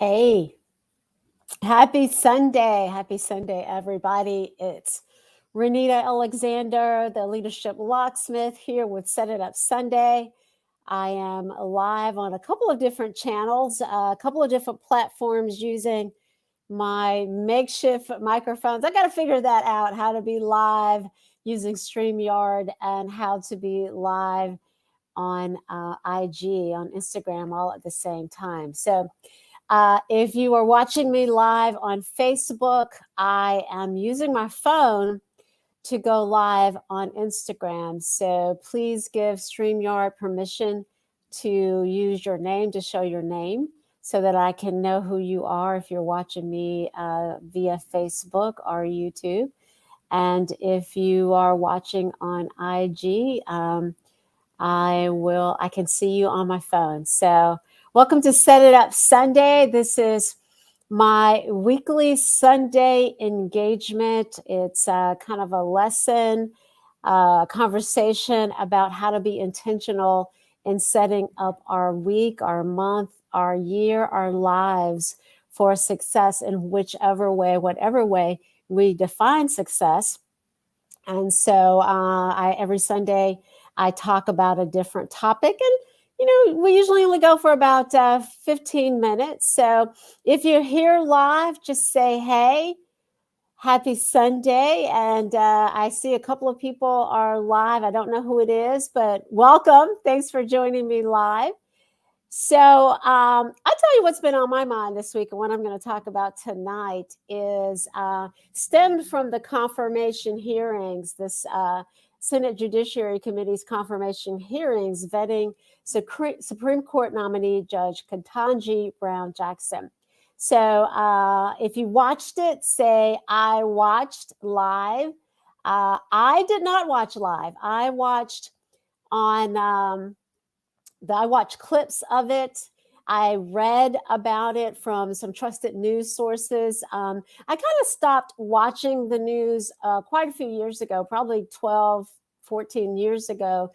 Hey, happy Sunday. Happy Sunday, everybody. It's Renita Alexander, the leadership locksmith, here with Set It Up Sunday. I am live on a couple of different channels, a couple of different platforms using my makeshift microphones. I got to figure that out, how to be live using StreamYard and how to be live on IG, on Instagram, all at the same time. So, if you are watching me live on Facebook, I am using my phone to go live on Instagram. So please give StreamYard permission to use your name, to show your name, so that I can know who you are if you're watching me via Facebook or YouTube. And if you are watching on IG, I can see you on my phone. So welcome to Set It Up Sunday. This is my weekly Sunday engagement. It's kind of a lesson, conversation about how to be intentional in setting up our week, our month, our year, our lives for success in whichever way, whatever way we define success. And so every Sunday I talk about a different topic, and we usually only go for about 15 minutes. So if you're here live, just say, hey, happy Sunday. And I see a couple of people are live. I don't know who it is, but welcome. Thanks for joining me live. So I'll tell you what's been on my mind this week, and what I'm going to talk about tonight is stemmed from the confirmation hearings, this Senate Judiciary Committee's confirmation hearings vetting Supreme Court nominee Judge Borwn-Jackon. So if you watched it, say, I watched live. I did not watch live. I watched on... I watched clips of it. I read about it from some trusted news sources. I kind of stopped watching the news quite a few years ago, probably 12, 14 years ago,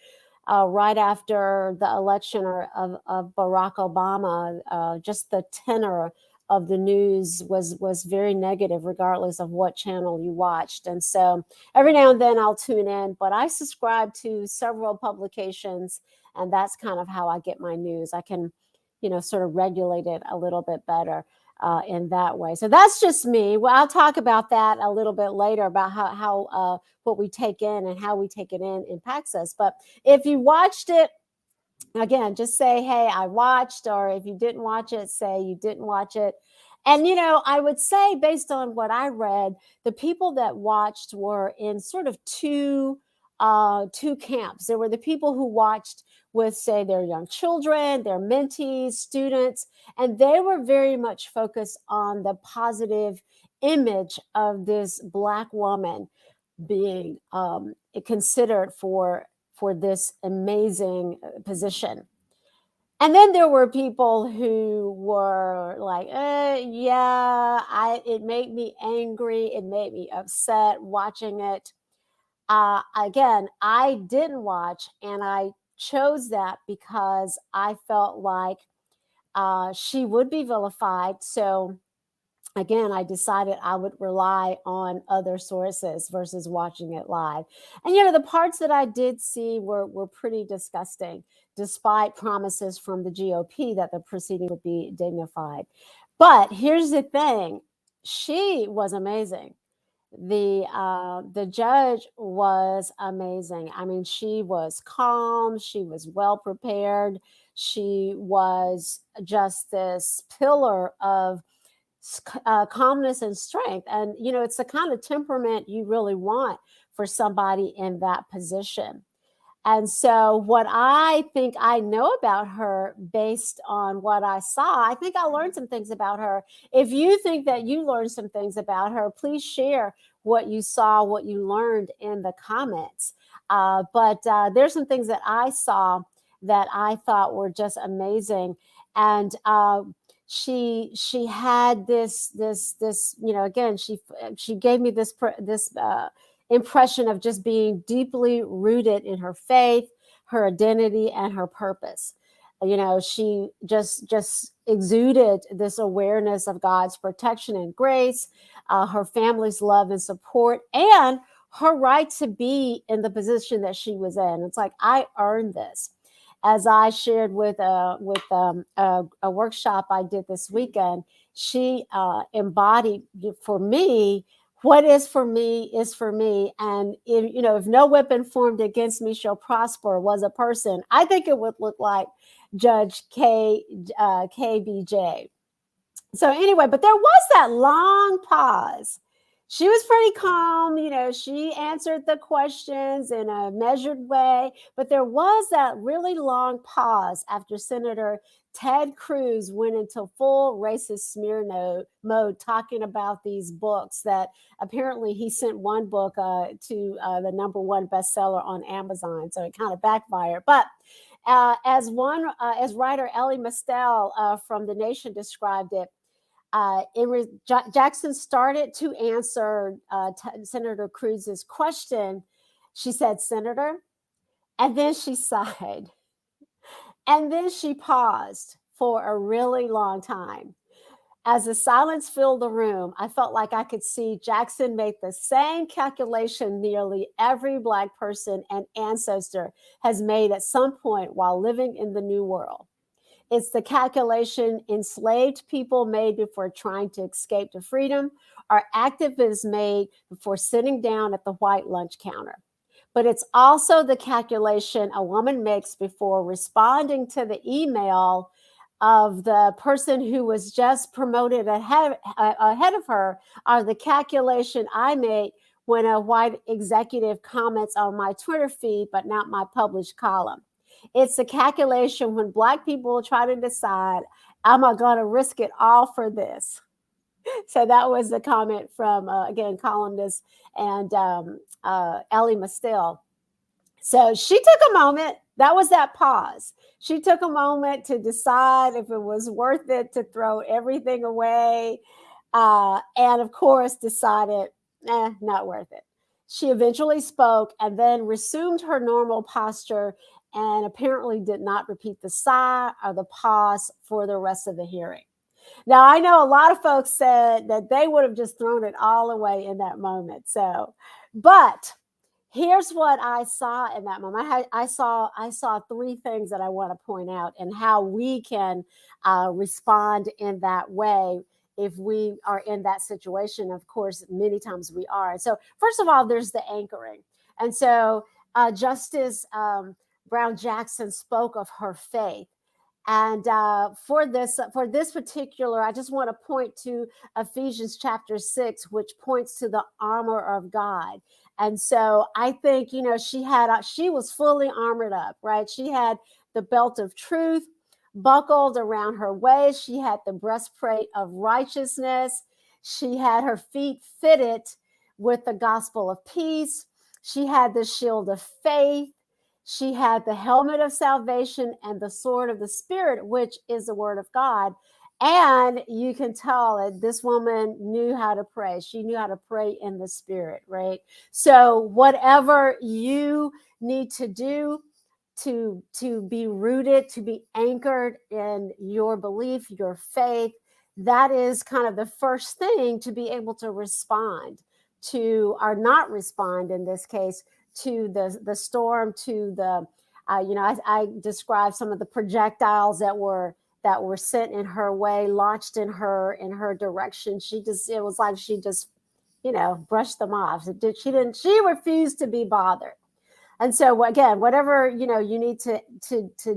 right after the election of Barack Obama. Just the tenor of the news was very negative, regardless of what channel you watched. And so every now and then I'll tune in, but I subscribe to several publications, and that's kind of how I get my news. I can, sort of regulate it a little bit better in that way. So that's just me. Well, I'll talk about that a little bit later, about how what we take in and how we take it in impacts us. But if you watched it, again, just say, hey, I watched, or if you didn't watch it, say you didn't watch it. And, I would say, based on what I read, the people that watched were in sort of two camps. There were the people who watched with, say, their young children, their mentees, students, and they were very much focused on the positive image of this Black woman being considered for this amazing position. And then there were people who were like, it made me angry. It made me upset watching it. Again, I didn't watch, and I chose that because I felt like she would be vilified. So again, I decided I would rely on other sources versus watching it live. And, the parts that I did see were pretty disgusting, despite promises from the GOP that the proceeding would be dignified. But here's the thing. She was amazing. The judge was amazing. I mean, she was calm. She was well prepared. She was just this pillar of calmness and strength. And, it's the kind of temperament you really want for somebody in that position. And so what I think I know about her based on what I saw, I think I learned some things about her. If you think that you learned some things about her, please share what you saw, what you learned in the comments. But there's some things that I saw that I thought were just amazing. And she had this again, she gave me this impression of just being deeply rooted in her faith, her identity, and her purpose. She just exuded this awareness of God's protection and grace, her family's love and support, and her right to be in the position that she was in. It's like, I earned this. As I shared with a workshop I did this weekend, she embodied for me, what is for me is for me. And if no weapon formed against me shall prosper was a person, I think it would look like Judge KBJ. So anyway, but there was that long pause. She was pretty calm, she answered the questions in a measured way, but there was that really long pause after Senator Ted Cruz went into full racist smear mode, talking about these books that apparently he sent one book to the #1 bestseller on Amazon, so it kind of backfired. But as writer Ellie Mastel from The Nation described it, Jackson started to answer Senator Cruz's question. She said, "Senator," and then she sighed, and then she paused for a really long time. As the silence filled the room, I felt like I could see Jackson make the same calculation nearly every Black person and ancestor has made at some point while living in the New World. It's the calculation enslaved people made before trying to escape to freedom, or activists made before sitting down at the white lunch counter. But it's also the calculation a woman makes before responding to the email of the person who was just promoted ahead of her, or the calculation I made when a white executive comments on my Twitter feed, but not my published column. It's the calculation when Black people try to decide, am I going to risk it all for this? So that was the comment from, again, columnist and Ellie Mastel. So she took a moment. That was that pause. She took a moment to decide if it was worth it to throw everything away. And of course, decided, not worth it. She eventually spoke and then resumed her normal posture, and apparently did not repeat the sigh or the pause for the rest of the hearing. Now, I know a lot of folks said that they would have just thrown it all away in that moment. So, but here's what I saw in that moment. I saw three things that I want to point out, and how we can respond in that way if we are in that situation. Of course, many times we are. So first of all, there's the anchoring. And so Justice Borwn-Jackon spoke of her faith. And for this particular, I just want to point to Ephesians chapter 6, which points to the armor of God. And so I think, she was fully armored up, right? She had the belt of truth buckled around her waist. She had the breastplate of righteousness. She had her feet fitted with the gospel of peace. She had the shield of faith. She had the helmet of salvation and the sword of the Spirit, which is the word of God. And you can tell that this woman knew how to pray. She knew how to pray in the Spirit, right? So whatever you need to do to be rooted, to be anchored in your belief, your faith, that is kind of the first thing to be able to respond to, or not respond in this case, to the storm, to the I described some of the projectiles that were sent in her way, launched in her direction. It was like she just brushed them off. She refused to be bothered. And so again, whatever you need to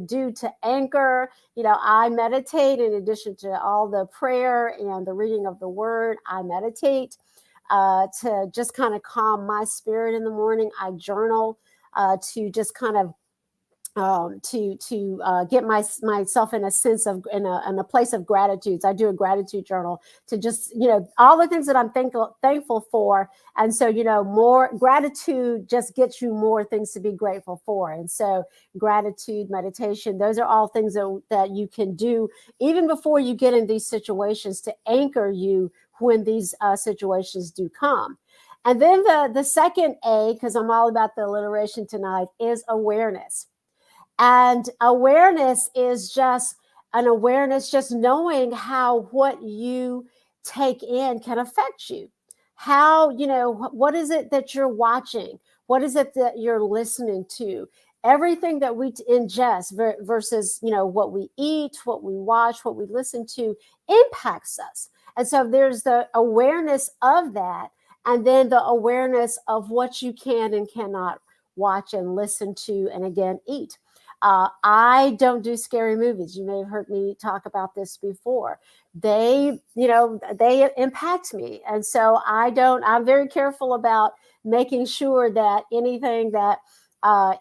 do to anchor, I meditate. In addition to all the prayer and the reading of the word, I meditate to just kind of calm my spirit in the morning. I journal to just kind of get myself in a sense of in a place of gratitude. So I do a gratitude journal to just all the things that I'm thankful for, and so more gratitude just gets you more things to be grateful for. And so gratitude, meditation, those are all things that you can do even before you get in these situations to anchor you when these situations do come. And then the second A, because I'm all about the alliteration tonight, is awareness. And awareness is just an awareness, just knowing how what you take in can affect you. How, what is it that you're watching? What is it that you're listening to? Everything that we ingest versus, what we eat, what we watch, what we listen to impacts us. And so there's the awareness of that. And then the awareness of what you can and cannot watch and listen to, and again, eat. I don't do scary movies. You may have heard me talk about this before. They impact me. And so I'm very careful about making sure that anything that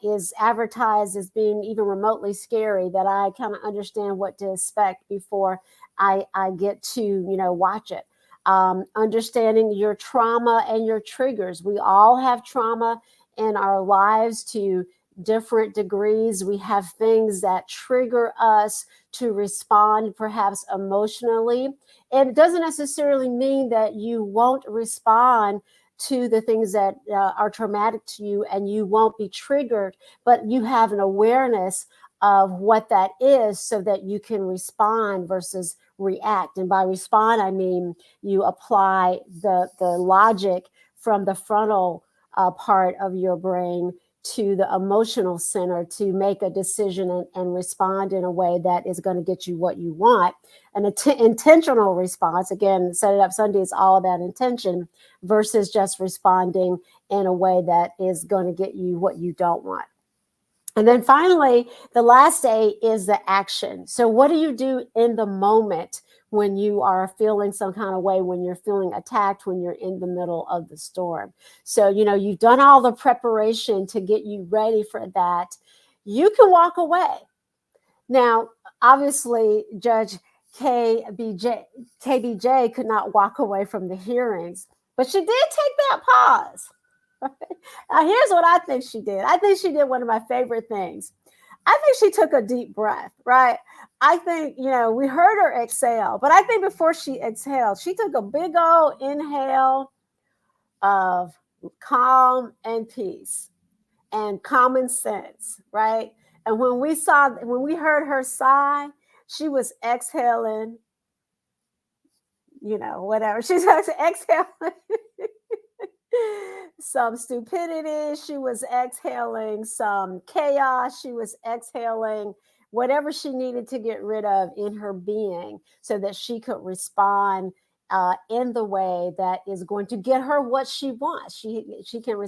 is advertised as being even remotely scary, that I kind of understand what to expect before I get to, watch it. Understanding your trauma and your triggers. We all have trauma in our lives to different degrees. We have things that trigger us to respond perhaps emotionally. And it doesn't necessarily mean that you won't respond to the things that are traumatic to you and you won't be triggered, but you have an awareness of what that is so that you can respond versus react. And by respond, I mean you apply the logic from the frontal part of your brain to the emotional center to make a decision and respond in a way that is going to get you what you want. An intentional response, again, Set It Up Sunday is all about intention versus just responding in a way that is going to get you what you don't want. And then finally, the last A is the action. So what do you do in the moment when you are feeling some kind of way, when you're feeling attacked, when you're in the middle of the storm? So, you've done all the preparation to get you ready for that. You can walk away. Now, obviously, Judge KBJ could not walk away from the hearings, but she did take that pause. Now, here's what I think she did. I think she did one of my favorite things. I think she took a deep breath, right? I think, we heard her exhale, but I think before she exhaled, she took a big old inhale of calm and peace and common sense, right? And when we heard her sigh, she was exhaling, whatever. She's exhaling some stupidity. She was exhaling some chaos. She was exhaling whatever she needed to get rid of in her being so that she could respond in the way that is going to get her what she wants. She could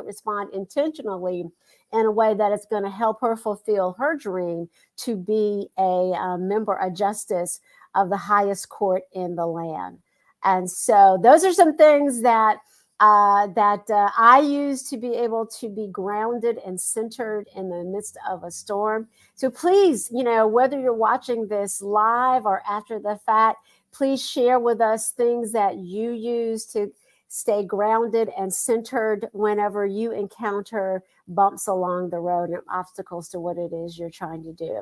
respond intentionally in a way that is going to help her fulfill her dream to be a member, a justice of the highest court in the land. And so those are some things that I use to be able to be grounded and centered in the midst of a storm. So please, whether you're watching this live or after the fact, please share with us things that you use to stay grounded and centered whenever you encounter bumps along the road and obstacles to what it is you're trying to do.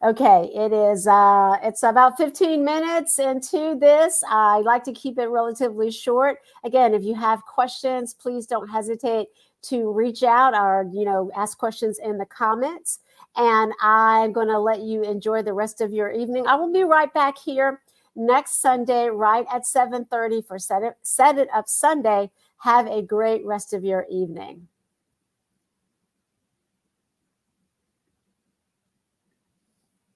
Okay, it's about 15 minutes into this. I like to keep it relatively short. Again, if you have questions, please don't hesitate to reach out or, ask questions in the comments. And I'm going to let you enjoy the rest of your evening. I will be right back here next Sunday, right at 7:30 for Set It Up Sunday. Have a great rest of your evening.